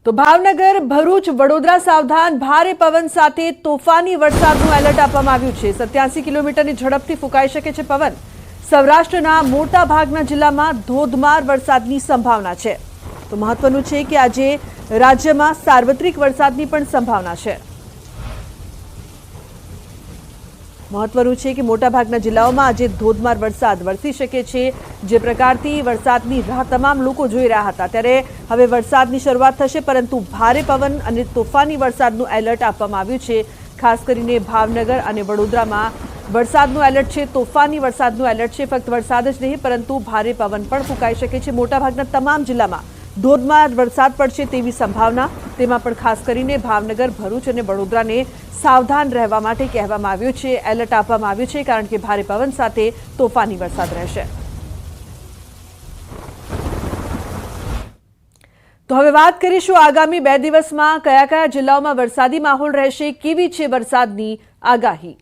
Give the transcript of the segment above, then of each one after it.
તો ભાવનગર, ભરૂચ, વડોદરા સાવધાન, ભારે પવન સાથે તોફાની વરસાદનું એલર્ટ આપવામાં આવ્યું છે। 87 કિલોમીટરની ઝડપથી ફૂંકાઈ શકે છે પવન। સૌરાષ્ટ્રના મોટા ભાગના જિલ્લામાં ધોધમાર વરસાદની સંભાવના છે। તો મહત્વનું છે કે આજે રાજ્યમાં સાર્વત્રિક વરસાદની પણ સંભાવના છે। મહત્વનું છે કે મોટાભાગના જિલ્લાઓમાં આજે ધોધમાર વરસાદ વરસી શકે છે। જે પ્રકારથી વરસાદની રાહ તમામ લોકો જોઈ રહ્યા હતા, ત્યારે હવે વરસાદની શરૂઆત થશે, પરંતુ ભારે પવન અને તોફાની વરસાદનું એલર્ટ આપવામાં આવ્યું છે। ખાસ કરીને ભાવનગર અને વડોદરામાં વરસાદનું એલર્ટ છે, તોફાની વરસાદનું એલર્ટ છે। ફક્ત વરસાદ જ નહીં, પરંતુ ભારે પવન પણ ફૂંકાઈ શકે છે। મોટાભાગના તમામ જિલ્લામાં ધોધમાર વરસાદ પડશે તેવી સંભાવના। તેમાં પણ ખાસ કરીને ભાવનગર, ભરૂચ અને વડોદરાને સાવધાન રહેવા માટે કહેવામાં આવ્યું છે, એલર્ટ આપવામાં આવ્યું છે, કારણ કે ભારે પવન સાથે તોફાની વરસાદ રહેશે। તો હવે વાત કરીશું આગામી 2 દિવસમાં કયા કયા જિલ્લાઓમાં વરસાદી માહોલ રહેશે, કેવી છે વરસાદની આગાહી।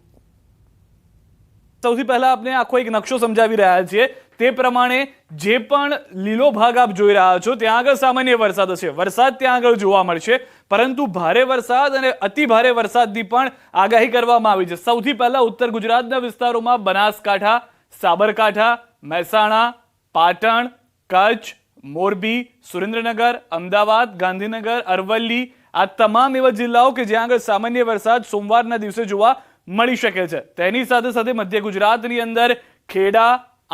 સૌથી પહેલા આપણે આખો એક નકશો સમજાવી રહ્યા છીએ। તે પ્રમાણે જે પણ લીલો ભાગ આપ જોઈ રહ્યા છો ત્યાં આગળ સામાન્ય વરસાદ હશે, વરસાદ ત્યાં આગળ જોવા મળશે, પરંતુ ભારે વરસાદ અને અતિ ભારે વરસાદની પણ આગાહી કરવામાં આવી છે। સૌથી પહેલા ઉત્તર ગુજરાતના વિસ્તારોમાં બનાસકાંઠા, સાબરકાંઠા, મહેસાણા, પાટણ, કચ્છ, મોરબી, સુરેન્દ્રનગર, અમદાવાદ, ગાંધીનગર, અરવલ્લી, આ તમામ એવા જિલ્લાઓ કે જ્યાં આગળ સામાન્ય વરસાદ સોમવારના દિવસે જોવા મળી શકે છે। તેની સાથે સાથે મધ્ય ગુજરાતની અંદર ખેડા,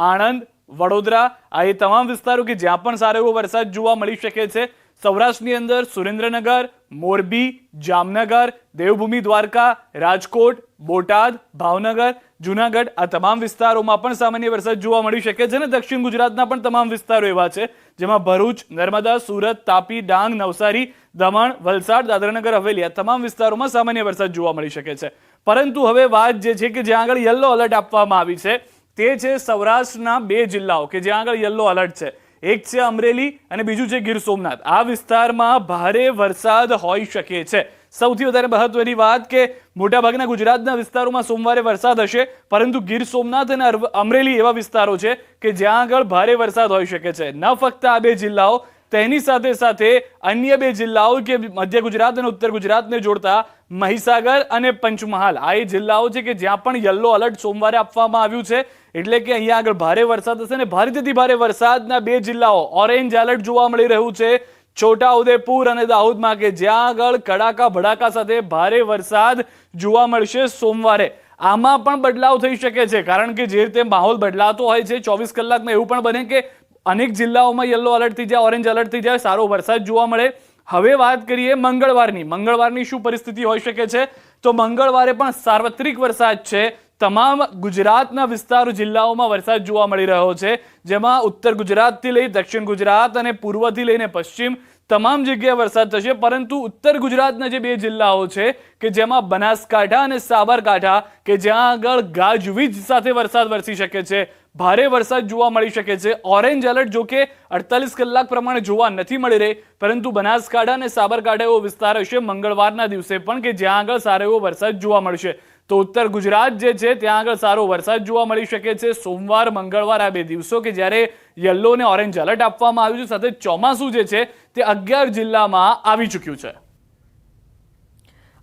આણંદ, વડોદરા, આ એ તમામ વિસ્તારો કે જ્યાં પણ સારો એવો વરસાદ જોવા મળી શકે છે। સૌરાષ્ટ્રની અંદર સુરેન્દ્રનગર, મોરબી, જામનગર, દેવભૂમિ દ્વારકા, રાજકોટ, બોટાદ, ભાવનગર, જૂનાગઢ, આ તમામ વિસ્તારોમાં પણ સામાન્ય વરસાદ જોવા મળી શકે છે। અને દક્ષિણ ગુજરાતના પણ તમામ વિસ્તારો એવા છે જેમાં ભરૂચ, નર્મદા, સુરત, તાપી, ડાંગ, નવસારી, દમણ, વલસાડ, દાદરાનગર હવેલી, આ તમામ વિસ્તારોમાં સામાન્ય વરસાદ જોવા મળી શકે છે। પરંતુ હવે વાત જે છે કે જ્યાં આગળ યલો એલર્ટ આપવામાં આવી છે તે છે સૌરાષ્ટ્રના 2 જિલ્લાઓ કે જ્યાં આગળ યલો એલર્ટ છે। એક છે અમરેલી અને બીજું છે ગીર સોમનાથ। આ વિસ્તારમાં ભારે વરસાદ હોઈ શકે છે। સૌથી વધારે મહત્વની વાત કે મોટાભાગના ગુજરાતના વિસ્તારોમાં સોમવારે વરસાદ હશે, પરંતુ ગીર સોમનાથ અને અમરેલી એવા વિસ્તારો છે કે જ્યાં આગળ ભારે વરસાદ હોઈ શકે છે। ન ફક્ત આ 2 જિલ્લાઓ, તેની સાથે સાથે અન્ય 2 જિલ્લાઓ કે મધ્ય ગુજરાત અને ઉત્તર ગુજરાતને જોડતા મહીસાગર અને પંચમહાલ, આ એ જિલ્લાઓ છે કે જ્યાં પણ યલો એલર્ટ સોમવારે આપવામાં આવ્યું છે। એટલે કે અહીંયા આગળ ભારે વરસાદ હશે અને ભારેથી ભારે વરસાદના 2 જિલ્લાઓ ઓરેન્જ એલર્ટ જોવા મળી રહ્યું છે, છોટાઉદેપુર અને દાહોદમાં, કે જ્યાં આગળ કડાકા ભડાકા સાથે ભારે વરસાદ જોવા મળશે સોમવારે। આમાં પણ બદલાવ થઈ શકે છે, કારણ કે જે રીતે માહોલ બદલાતો હોય છે 24 કલાકમાં એવું પણ બને કે અનેક જિલ્લાઓમાં યલો એલર્ટ થઈ જાય, ઓરેન્જ એલર્ટ થઈ જાય, સારો વરસાદ જોવા મળે। હવે વાત કરીએ મંગળવારની શું પરિસ્થિતિ હોઈ શકે છે। તો મંગળવારે પણ સાર્વત્રિક વરસાદ છે। તમામ ગુજરાતના વિસ્તારો, જિલ્લાઓમાં વરસાદ જોવા મળી રહ્યો છે, જેમાં ઉત્તર ગુજરાતથી લઈ દક્ષિણ ગુજરાત અને પૂર્વથી લઈને પશ્ચિમ તમામ જગ્યાએ વરસાદ થશે। પરંતુ ઉત્તર ગુજરાતના જે 2 જિલ્લાઓ છે કે જેમાં બનાસકાંઠા અને સાબરકાંઠા, કે જ્યાં આગળ ગાજવીજ સાથે વરસાદ વરસી શકે છે, ભારે વરસાદ જોવા મળી શકે છે। ઓરેન્જ એલર્ટ જો કે 48 કલાક પ્રમાણે જોવા નથી મળી રહી, પરંતુ બનાસકાંઠા અને સાબરકાંઠા એવો વિસ્તાર હશે મંગળવારના દિવસે પણ કે જ્યાં આગળ સારો એવો વરસાદ જોવા મળશે। તો ઉત્તર ગુજરાત જે છે ત્યાં આગળ સારો વરસાદ જોવા મળી શકે છે સોમવાર, મંગળવાર, આ 2 દિવસો કે જ્યારે યલો અને ઓરેન્જ એલર્ટ આપવામાં આવ્યું છે। સાથે ચોમાસું જે છે તે 11 જિલ્લામાં આવી ચૂક્યું છે।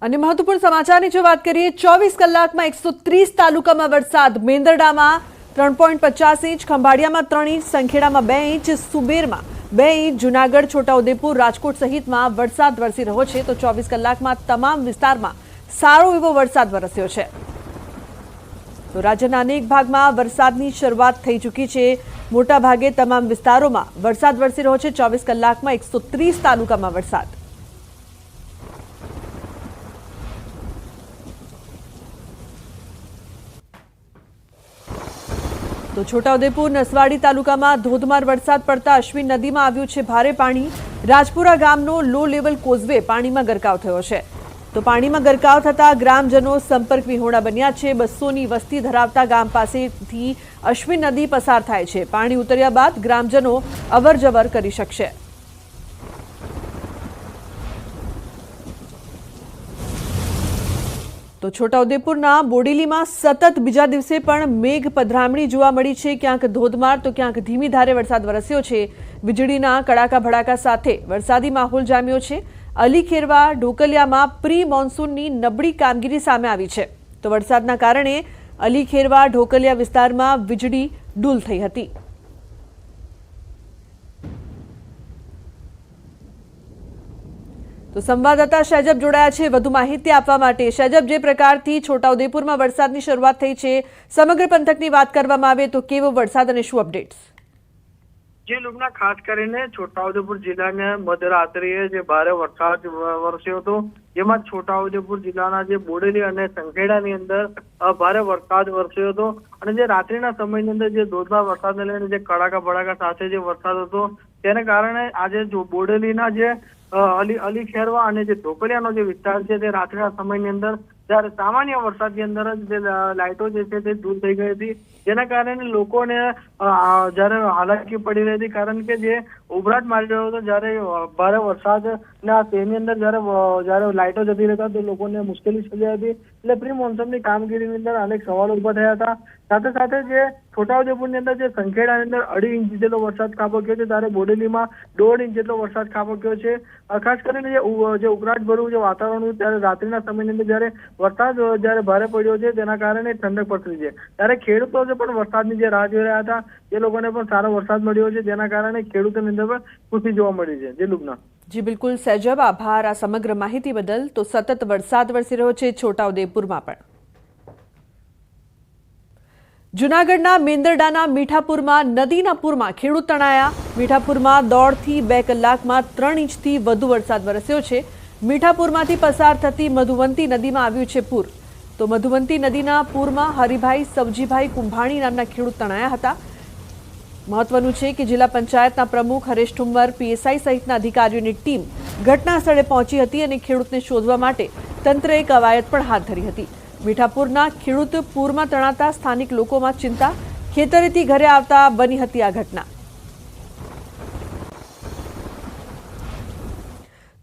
અને મહત્વપૂર્ણ સમાચારની જો વાત કરીએ, 24 કલાકમાં 130 તાલુકામાં વરસાદ। મેંદરડામાં 3.50 ઇંચ, ખંભાળિયામાં 3 ઇંચ, સંખેડામાં 2 ઇંચ, સુબેરમાં 2 ઇંચ, જૂનાગઢ, છોટાઉદેપુર, રાજકોટ સહિતમાં વરસાદ વરસી રહ્યો છે। તો 24 કલાકમાં તમામ વિસ્તારમાં સારો એવો વરસાદ વરસ્યો છે। તો રાજ્યના અનેક ભાગમાં વરસાદની શરૂઆત થઈ ચૂકી છે। મોટા ભાગે તમામ વિસ્તારોમાં વરસાદ વરસી રહ્યો છે। 24 કલાકમાં 130 તાલુકામાં વરસાદ। તો છોટાઉદેપુર, નસવાડી તાલુકામાં ધોધમાર વરસાદ પડતા અશ્વિન નદીમાં આવ્યું છે ભારે પાણી। રાજપુરા ગામનો લો લેવલ કોઝવે પાણીમાં ગરકાવ થયો છે। તો પાણીમાં ગરકાવ થતા ગ્રામજનો સંપર્ક વિહોણા બન્યા છે। 200ની વસ્તી ધરાવતા ગામ પાસેથી અશ્વિન નદી પસાર થાય છે। પાણી ઉતર્યા બાદ ગ્રામજનો અવરજવર કરી શકશે। તો તો છોટાઉદેપુરના બોડેલીમાં સતત બીજા દિવસે પણ મેઘ પધરામણી જોવા મળી છે। ક્યાંક ધોધમાર તો ક્યાંક ધીમી ધારે વરસાદ વરસ્યો છે। વીજળીના કડાકા ભડાકા સાથે વરસાદી માહોલ જામ્યો છે। અલી ખેરવા ઢોકલિયામાં પ્રી મોન્સૂનની નબળી કામગીરી સામે આવી છે। તો વરસાદના કારણે અલી ખેરવા ઢોકલિયા વિસ્તારમાં વીજળી ડૂલ થઈ હતી। તો સંવાદદાતા શૈજબ જોડાયા છે વધુ માહિતી આપવા માટે। શૈજબ, જે પ્રકારથી છોટાઉદેપુરમાં વરસાદની શરૂઆત થઈ છે, સમગ્ર પંથકની વાત કરવામાં આવે તો કેવો વરસાદ અને શું અપડેટ્સ? જે લુબના ખાસ કરીને છોટાઉદેપુર જિલ્લાને મધરાત્રિએ જે ભારે વરસાદ વરસ્યો હતો, જેમાં છોટાઉદેપુર જિલ્લાના જે બોડેલી અને સંખેડાની અંદર ભારે વરસાદ વરસ્યો હતો અને જે રાત્રિના સમયની અંદર જે ધોધમાર વરસાદને લઈને જે કડાકા ભડાકા સાથે જે વરસાદ હતો તેને કારણે આજે બોડેલીના જે અલી ખેરવા અને જે ઢોકલિયાનો જે વિસ્તાર છે તે રાત્રિના સમયની અંદર જ્યારે સામાન્ય વરસાદની અંદર જ જે લાઇટો જે છે તે દૂર થઈ ગઈ હતી, જેના કારણે લોકોને જ્યારે હાલાકી પડી રહી હતી, કારણ કે જે ઉભરાટ મારી રહ્યો હતો જ્યારે ભારે વરસાદના તેની અંદર જ્યારે લાઇટો જતી રહેતા તો લોકોને મુશ્કેલી સર્જાઈ હતી। એટલે પ્રી મોન્સૂનની કામગીરીની અંદર અનેક સવાલો ઉભા થયા હતા। સાથે સાથે જે છોટાઉદેપુરની અંદર જે સંખેડાની અંદર 2.5 ઇંચ જેટલો વરસાદ ખાબક્યો છે, ત્યારે બોડેલીમાં 1.5 ઇંચ જેટલો વરસાદ ખાબક્યો છે। ખાસ કરીને જે ઉકળાટભર્યું જે વાતાવરણ હતું ત્યારે રાત્રિના સમયની અંદર જ્યારે વરસાદ જ્યારે ભારે પડ્યો છે તેના કારણે ઠંડક પસરી છે, ત્યારે ખેડૂતો પણ વરસાદની જે રાહ જોઈ રહ્યા હતા એ લોકોને પણ સારો વરસાદ મળ્યો છે, જેના કારણે ખેડૂતોની અંદર પણ ખુશી જોવા મળી છે। જે લુબના જી બિલકુલ સૈજબ, આભાર આ સમગ્ર માહિતી બદલ। તો સતત વરસાદ વરસી રહ્યો છે છોટાઉદેપુરમાં પણ। જૂનાગઢના મેંદરડાના મીઠાપુરમાં નદીના પૂરમાં ખેડૂત તણાયા। મીઠાપુરમાં 1.5થી 2 કલાકમાં 3 ઇંચથી વધુ વરસાદ વરસ્યો છે। મીઠાપુરમાંથી પસાર થતી મધુવંતી નદીમાં આવ્યું છે પૂર। તો મધુવંતી નદીના પૂરમાં હરિભાઈ સવજીભાઈ કુંભાણી નામના ખેડૂત તણાયા હતા। મહત્વનું છે કે જિલ્લા પંચાયતના પ્રમુખ હરેશ ઠુમ્મર, પીએસઆઈ સહિતના અધિકારીઓની ટીમ ઘટના સ્થળે પહોંચી હતી અને ખેડૂતને શોધવા માટે તંત્રએ કવાયત પણ હાથ ધરી હતી। મીઠાપુરના ખેડૂત પૂરમાં તણાતા સ્થાનિક લોકોમાં ચિંતા। ખેતરેથી ઘરે આવતા બની હતી આ ઘટના।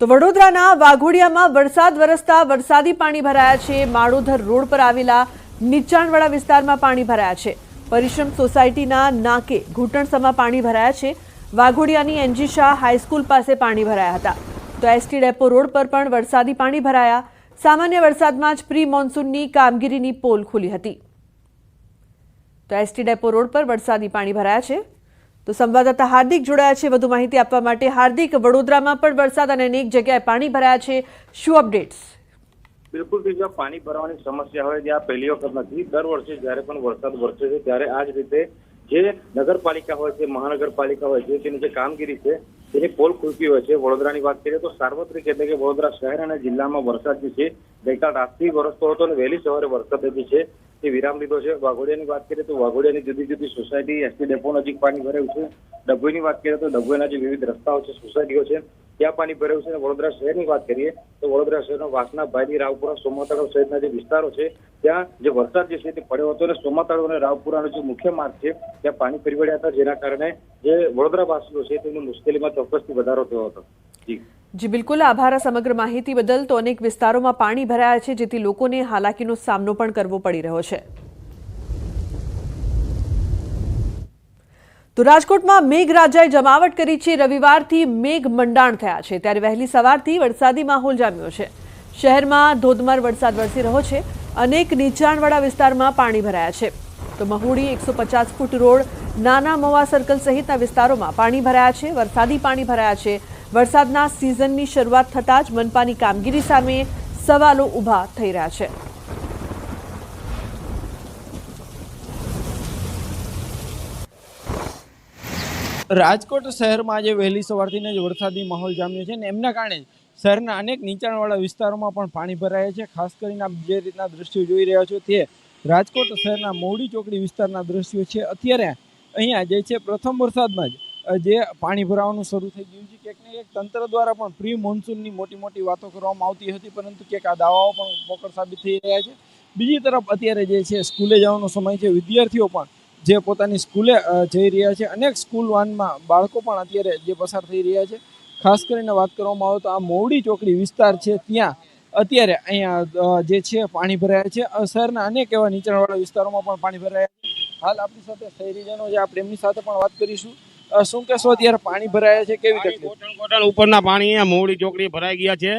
તો વડોદરાના વાઘોડિયામાં વરસાદ વરસતા વરસાદી પાણી ભરાયા છે। માળોધર રોડ પર આવેલા નીચાણવાળા વિસ્તારમાં પાણી ભરાયા છે। પરિશ્રમ સોસાયટીના નાકે ઘૂંટણસમાં પાણી ભરાયા છે। વાઘોડિયાની એનજી શાહ હાઈસ્કૂલ પાસે પાણી ભરાયા હતા। તો એસટી ડેપો રોડ પર પણ વરસાદી પાણી ભરાયા। સામાન્ય વરસાદમાં જ પ્રી મોન્સૂનની કામગીરીની પોલ ખુલી હતી। તો એસટી ડેપો રોડ પર વરસાદી પાણી ભરાયા છે। તો સંવાદદાતા હાર્દિક જોડાયા છે વધુ માહિતી આપવા માટે। હાર્દિક, વડોદરામાં પણ વરસાદ અને અનેક જગ્યાએ પાણી ભરાયા છે, શું અપડેટ્સ? બિલકુલ, પાણી ભરાવાની સમસ્યા હવે જ્યાં પહેલી વખત નથી। દર વર્ષે જ્યારે પણ વરસાદ વરસે છે ત્યારે આ જ રીતે જે નગરપાલિકા હોય છે, મહાનગરપાલિકા હોય છે, તેની જે કામગીરી છે તેની પોલ ખુલતી હોય છે। વડોદરાની વાત કરીએ તો સાર્વત્રિક એટલે કે વડોદરા શહેર અને જિલ્લામાં વરસાદ જે છે ગઈકાલ રાતથી વરસતો હતો અને વહેલી સવારે વરસાદ જે છે તે વિરામ લીધો છે। વાઘોડિયાની વાત કરીએ તો વાઘોડિયાની જુદી જુદી સોસાયટી એસટી ડેપો નજીક પાણી ભરાયું છે। ડભોઈની વાત કરીએ તો ડભોઈના જે વિવિધ રસ્તાઓ છે, સોસાયટીઓ છે, ત્યાં પાણી ભરાયું છે। વડોદરા શહેરની વાત કરીએ તો વડોદરા શહેરનો વાસણા, ભાયલી, રાવપુરા, સોમાતળાવ સહિતના જે વિસ્તારો છે ત્યાં જે વરસાદ જે છે તે પડ્યો હતો અને સોમાતળાવ અને રાવપુરાનો જે મુખ્ય માર્ગ છે ત્યાં પાણી ફરી વળ્યા હતા, જેના કારણે જે વડોદરાવાસીઓ છે તેમની મુશ્કેલીમાં ચોક્કસથી વધારો થયો હતો। જી બિલકુલ, આભાર સમગ્ર માહિતી બદલ। તો અનેક વિસ્તારોમાં પાણી ભરાયા છે, જેથી લોકોને હાલાકીનો સામનો પણ કરવો પડી રહ્યો છે। તો રાજકોટમાં મેઘરાજાએ જમાવટ કરી છે। રવિવારથી મેઘ મંડાણ થયા છે, ત્યારે વહેલી સવારથી વરસાદી માહોલ જામ્યો છે। શહેરમાં ધોધમાર વરસાદ વરસી રહ્યો છે। અનેક નીચાણવાળા વિસ્તારમાં પાણી ભરાયા છે। તો મહુડી 150 ફૂટ રોડ, નાના મવા સર્કલ સહિતના વિસ્તારોમાં પાણી ભરાયા છે। વરસાદી પાણી ભરાયા છે। વરસાદના સિઝનની શરૂઆત થતાં જ મનપાની કામગીરી સામે સવાલો ઊભા થઈ રહ્યા છે। રાજકોટ શહેરમાં આજે વહેલી સવારથી જ વરસાદી માહોલ જામ્યો છે અને એમના કારણે શહેરના અનેક નીચાણવાળા વિસ્તારોમાં પણ પાણી ભરાયા છે। ખાસ કરીને આપ જે રીતના દ્રશ્યો જોઈ રહ્યા છો તે રાજકોટ શહેરના મહુડી ચોકડી વિસ્તારના દ્રશ્યો છે। અત્યારે અહીંયા જે છે પ્રથમ વરસાદમાં જ જે પાણી ભરાવાનું શરૂ થઈ ગયું છે। ક્યાંક ને ક્યાંક તંત્ર દ્વારા પણ પ્રી મોન્સૂનની મોટી વાતો કરવામાં આવતી હતી, પરંતુ ક્યાંક આ દાવાઓ પણ પોકળ સાબિત થઈ રહ્યા છે। બીજી તરફ અત્યારે જે છે સ્કૂલે જવાનો સમય છે, વિદ્યાર્થીઓ પણ જે પોતાની સ્કૂલે જઈ રહ્યા છે। અનેક સ્કૂલ વાનમાં બાળકો પણ અત્યારે જે પસાર થઈ રહ્યા છે। ખાસ કરીને વાત કરવામાં આવે તો આ મહુડી ચોકડી વિસ્તાર છે, ત્યાં અત્યારે અહીંયા જે છે પાણી ભરાયા છે. શહેરના અનેક એવા નીચાણવાળા વિસ્તારોમાં પણ પાણી ભરાયા છે. હાલ આપણી સાથે શહેરીજનો જે આપણે એમની સાથે પણ વાત કરીશું. શું કહેશો, અત્યારે પાણી ભરાયા છે, કેવી તકલીફ? કોટણ ઉપરના પાણી અહીંયા મોવડી ચોકડી ભરાઈ ગયા છે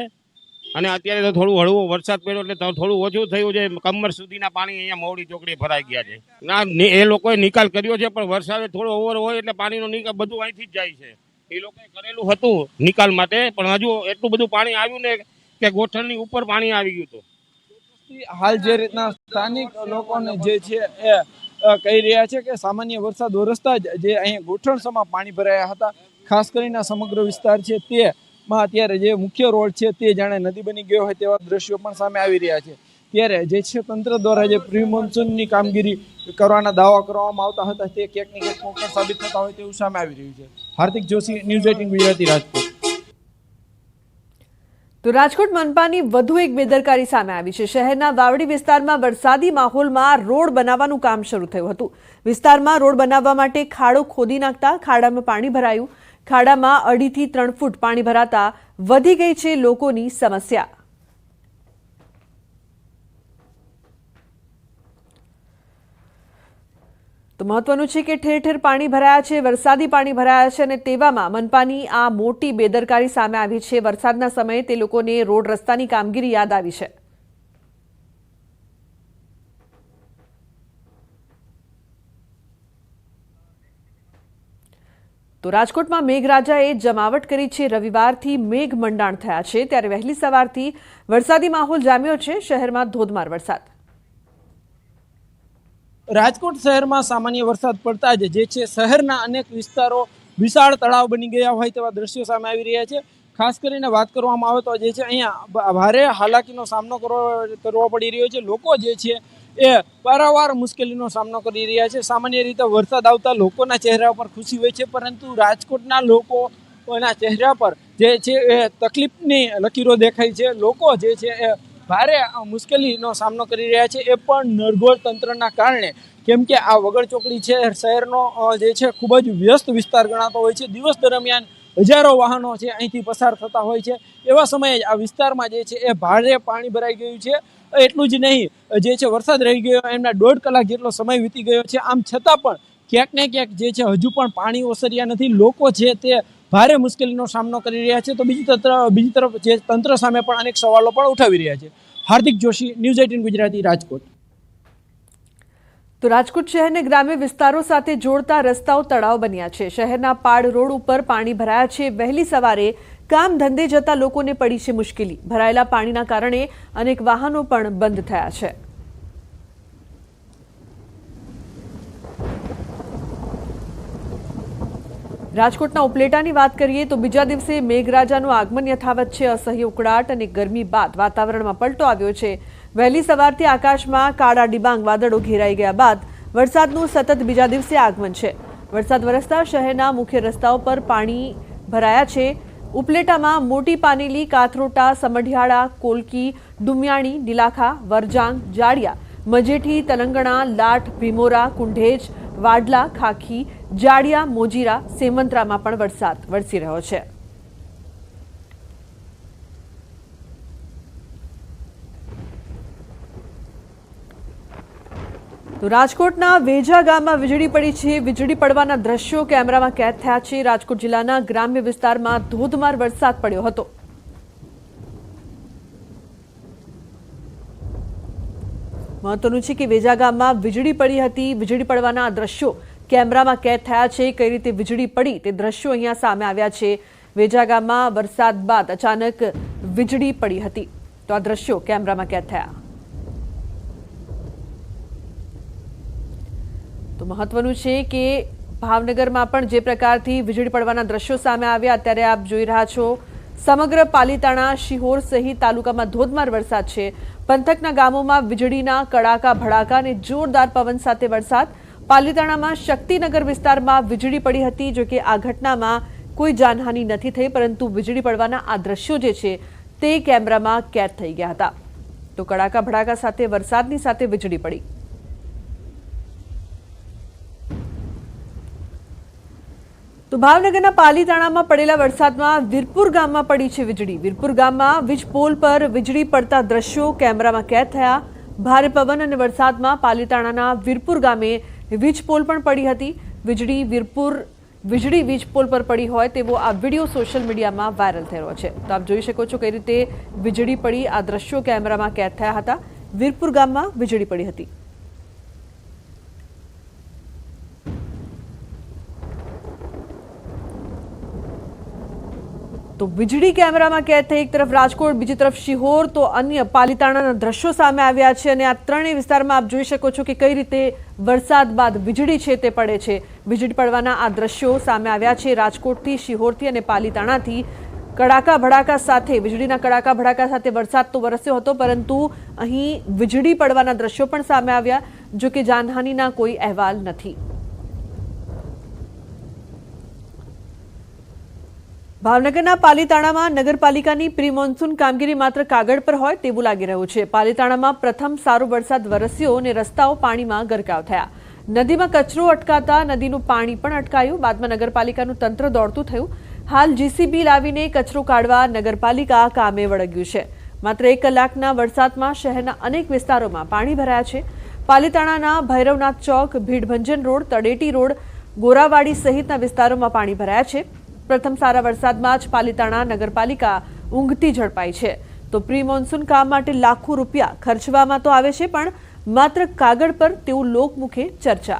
અને અત્યારે તો થોડું હળવો વરસાદ પડ્યો એટલે થોડું ઓછું થયું છે. કમર સુધીના પાણી અહીંયા મોવડી ચોકડી ભરાઈ ગયા છે. ના એ લોકોએ નિકાલ કર્યો છે પણ વરસાદ થોડો ઓવર હોય એટલે પાણીનો નિકાલ બધું અહીંથી જ જાય છે. એ લોકોએ કરેલું હતું નિકાલ માટે પણ હજુ એટલું બધું પાણી આવ્યું ને કે ગોઠણની ઉપર પાણી આવી ગયું હતું. હાલ જે રીતના સ્થાનિક લોકોને જે છે એ કહી રહ્યા છે કે સામાન્ય વરસાદ વરસતા જ જે અહીંયા ગોઠણસમાં પાણી ભરાયા હતા. ખાસ કરીને સમગ્ર વિસ્તાર છે તેમાં અત્યારે જે મુખ્ય રોડ છે તે જાણે નદી બની ગયો હોય તેવા દ્રશ્યો પણ સામે આવી રહ્યા છે. ત્યારે જે છે તંત્ર દ્વારા જે પ્રી મોન્સૂનની કામગીરી કરવાના દાવા કરવામાં આવતા હતા તે ક્યાંક ને ક્યાંક મોકળ સાબિત થતા હોય તેવું સામે આવી રહ્યું છે. હાર્દિક જોશી, ન્યૂઝ 18 ગુજરાતી, રાજકોટ. તો રાજકોટ મનપાની વધુ એક બેદરકારી સામે આવી છે. શહેરના વાવડી વિસ્તારમાં વરસાદી માહોલમાં રોડ બનાવવાનું કામ શરૂ થયું હતું. વિસ્તારમાં રોડ બનાવવા માટે ખાડો ખોદી નાખતા ખાડામાં પાણી ભરાયું. ખાડામાં 2.5 થી 3 ફૂટ પાણી ભરાતા વધી ગઈ છે લોકોની સમસ્યા. તો મહત્વનું છે કે ઠેર ઠેર પાણી ભરાયા છે, વરસાદી પાણી ભરાયા છે અને તેવામાં મનપાની આ મોટી બેદરકારી સામે આવી છે. વરસાદના સમયે તે લોકોને રોડ રસ્તાની કામગીરી યાદ આવી છે. તો રાજકોટમાં મેઘરાજાએ જમાવટ કરી છે. રવિવારથી મેઘ મંડાણ થયા છે ત્યારે વહેલી સવારથી વરસાદી માહોલ જામ્યો છે. શહેરમાં ધોધમાર વરસાદ. રાજકોટ શહેરમાં સામાન્ય વરસાદ પડતા જ જે છે શહેરના અનેક વિસ્તારો વિશાળ તળાવ બની ગયા હોય તેવા દ્રશ્યો સામે આવી રહ્યા છે. ખાસ કરીને વાત કરવામાં આવે તો જે છે અહીંયા ભારે હાલાકીનો સામનો કરવો પડી રહ્યો છે. લોકો જે છે એ વારંવાર મુશ્કેલીનો સામનો કરી રહ્યા છે. સામાન્ય રીતે વરસાદ આવતા લોકોના ચહેરા પર ખુશી હોય છે, પરંતુ રાજકોટના લોકોના ચહેરા પર જે છે એ તકલીફની લકીરો દેખાય છે. લોકો જે છે એ ભારે મુશ્કેલીનો સામનો કરી રહ્યા છે, એ પણ નરગોળ તંત્રના કારણે. કેમ કે આ વગર ચોકડી છે શહેરનો જે છે ખૂબ જ વ્યસ્ત વિસ્તાર ગણાતો હોય છે. દિવસ દરમિયાન હજારો વાહનો છે અહીંથી પસાર થતા હોય છે. એવા સમયે આ વિસ્તારમાં જે છે એ ભારે પાણી ભરાઈ ગયું છે. એટલું જ નહીં, જે છે વરસાદ રહી ગયો એમના 1.5 કલાક જેટલો સમય વીતી ગયો છે. આમ છતાં પણ ક્યાંક ને ક્યાંક જે છે હજુ પણ પાણી ઓસર્યા નથી. લોકો છે તે ભારે મુશ્કેલીનો સામનો કરી રહ્યા છે. તો બીજી તરફ જે તંત્ર સામે પણ અનેક સવાલો પણ ઉઠાવી રહ્યા છે. હાર્દિક જોશી, ન્યૂઝ 18 ગુજરાતી, રાજકોટ. તો રાજકોટ શહેરને ગ્રામ્ય વિસ્તારો સાથે જોડતા રસ્તાઓ તળાવ બન્યા છે. શહેરના પાડ રોડ ઉપર પાણી ભરાયા છે. વહેલી સવારે કામ ધંધે જતા લોકોને પડી છે મુશ્કેલી. ભરાયેલા પાણીના કારણે અનેક વાહનો પણ બંધ થયા છે. રાજકોટના ઉપલેટાની વાત કરીએ તો બીજા દિવસે મેઘરાજાનું આગમન યથાવત છે. અસહ્ય ઉકળાટ અને ગરમી બાદ વાતાવરણમાં પલટો આવ્યો છે. વહેલી સવારથી આકાશમાં કાળા ડિબાંગ વાદળો ઘેરાઈ ગયા બાદ વરસાદનું સતત બીજા દિવસે આગમન છે. વરસાદ વરસતા શહેરના મુખ્ય રસ્તાઓ પર પાણી ભરાયા છે. ઉપલેટામાં મોટી પાનેલી, કાથરોટા, સમઢિયાળા, કોલકી, ડુમિયાણી, નીલાખા, વરજાંગ, જાડિયા, મજેઠી, તલંગણા, લાઠ, ભીમોરા, કુંઢેજ, વાડલા, ખાખી, જાડિયા, મોજીરા, સેમંત્રામાં પણ વરસાદ વરસી રહ્યો છે. તો રાજકોટના વેજા ગામમાં વીજળી પડી છે. વીજળી પડવાના દ્રશ્યો કેમેરામાં કેદ થયા છે. રાજકોટ જિલ્લાના ગ્રામ્ય વિસ્તારમાં ધોધમાર વરસાદ પડ્યો હતો. મહત્વનું છે કે વેજા ગામમાં વીજળી પડી હતી. વીજળી પડવાના દ્રશ્યો કેમેરામાં કેદ થયા છે. કઈ રીતે વીજળી પડી તે દ્રશ્યો અહીંયા સામે આવ્યા છે. વેજા ગામમાં વરસાદ બાદ અચાનક વીજળી પડી હતી. તો આ દ્રશ્યો કેમેરામાં કેદ થયા. તો મહત્વનું છે કે ભાવનગરમાં પણ જે પ્રકારથી વીજળી પડવાના દ્રશ્યો સામે આવ્યા અત્યારે આપ જોઈ રહ્યા છો. સમગ્ર પાલીતાણા, શિહોર સહિત તાલુકામાં ધોધમાર વરસાદ છે. પંથકના ગામોમાં વીજળીના કડાકા ભડાકા અને જોરદાર પવન સાથે વરસાદ. પાલીતાણામાં શક્તિનગર વિસ્તારમાં વીજળી પડી હતી. જોકે આ ઘટનામાં કોઈ જાનહાનિ નથી થઈ, પરંતુ વીજળી પડવાના આ દ્રશ્યો જે છે તે કેમેરામાં કેદ થઈ ગયા હતા. તો કડાકા ભડાકા સાથે વરસાદની સાથે વીજળી પડી. તો તો ભાવનગરના પાલીતાણામાં પડેલા વરસાદમાં વીરપુર ગામમાં પડી છે વીજળી. વીરપુર ગામમાં વીજ પોલ પર વીજળી પડતા દ્રશ્યો કેમેરામાં કેદ થયા. ભારે પવન અને વરસાદમાં પાલીતાણાના વીરપુર ગામે વીજ પોલ પણ પડી હતી. વીજળી વીજ પોલ પર પડી હોય તેવો આ વિડીયો સોશિયલ મીડિયામાં વાયરલ થયો છે. તો આપ જોઈ શકો છો કઈ રીતે વીજળી પડી. આ દ્રશ્યો કેમેરામાં કેદ થયા હતા. વીરપુર ગામમાં વીજળી પડી હતી. તો વીજળી કેમેરામાં કેદ થઈ. એક તરફ રાજકોટ, બીજી તરફ શિહોર, તો અન્ય પાલીતાણાના દ્રશ્યો સામે આવ્યા છે. અને આ ત્રણેય વિસ્તારમાં આપ જોઈ શકો છો કે કઈ રીતે વરસાદ બાદ વીજળી છે તે પડે છે. વીજળી પડવાના આ દ્રશ્યો સામે આવ્યા છે. રાજકોટથી, શિહોરથી અને પાલીતાણાથી કડાકા ભડાકા સાથે, વીજળીના કડાકા ભડાકા સાથે વરસાદ તો વરસ્યો હતો, પરંતુ અહીં વીજળી પડવાના દ્રશ્યો પણ સામે આવ્યા. જો કે જાનહાનિના કોઈ અહેવાલ નથી. ભાવનગરના પાલીતાણામાં નગરપાલિકાની પ્રી મોન્સૂન કામગીરી માત્ર કાગળ પર હોય તેવું લાગી રહ્યું છે. પાલીતાણામાં પ્રથમ સારો વરસાદ વરસ્યો અને રસ્તાઓ પાણીમાં ગરકાવ થયા. નદીમાં કચરો અટકાતા નદીનું પાણી પણ અટકાયું. બાદમાં નગરપાલિકાનું તંત્ર દોડતું થયું. હાલ જીસીબી લાવીને કચરો કાઢવા નગરપાલિકા કામે વળગ્યું છે. માત્ર 1 કલાકના વરસાદમાં શહેરના અનેક વિસ્તારોમાં પાણી ભરાયા છે. પાલીતાણાના ભૈરવનાથ ચોક, ભીડભંજન રોડ, તળેટી રોડ, ગોરાવાડી સહિતના વિસ્તારોમાં પાણી ભરાયા છે. પ્રથમ સારા વરસાદમાં જ પાલીતાણા નગરપાલિકા ઊંઘતી ઝડપાઈ છે. તો પ્રી મોન્સૂન કામ માટે લાખો રૂપિયા ખર્ચવામાં તો આવે છે, પણ માત્ર કાગળ પર તેવું લોકમુખે ચર્ચા.